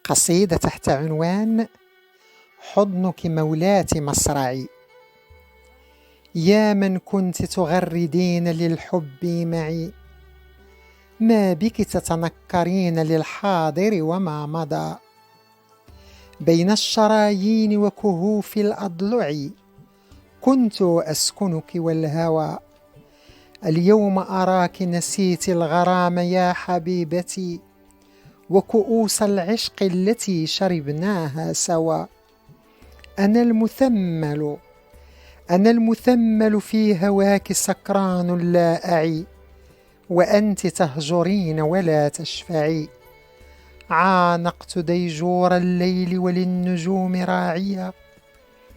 قصيدة تحت عنوان حضنك مولاتي مصرعي. يا من كنت تغردين للحب معي، ما بك تتنكرين للحاضر وما مضى. بين الشرايين وكهوف الأضلع كنت أسكنك والهوى. اليوم أراك نسيت الغرام يا حبيبتي، وكؤوس العشق التي شربناها سوا. أنا المثمل في هواك سكران لا أعي، وأنت تهجرين ولا تشفعي. عانقت ديجور الليل وللنجوم راعية،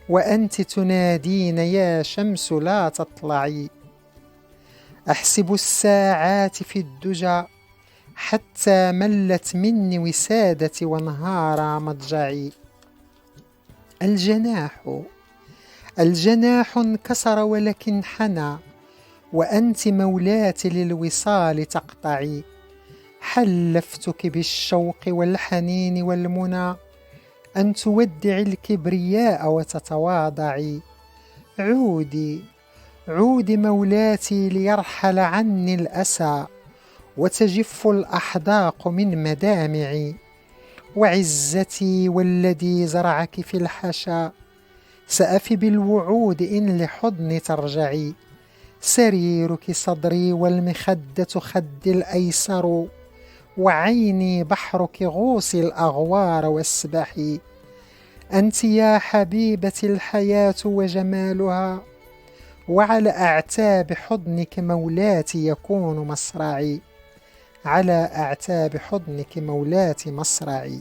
وأنت تنادين يا شمس لا تطلعي. أحسب الساعات في الدجى حتى ملت مني وسادتي وانهار مضجعي. الجناح انكسر ولكن حنى، وأنت مولاتي للوصال تقطعي. حلفتك بالشوق والحنين والمنى أن تودعي الكبرياء وتتواضعي. عودي مولاتي ليرحل عني الأسى، وتجف الأحداق من مدامعي. وعزتي والذي زرعك في الحشا، سأفي بالوعود إن لحضني ترجعي. سريرك صدري والمخدة خدي الأيسر، وعيني بحرك غوصي الأغوار واسبحي. أنت يا حبيبتي الحياة وجمالها، وعلى أعتاب حضنك مولاتي يكون مصرعي. على أعتاب حضنك مولاتي مصرعي.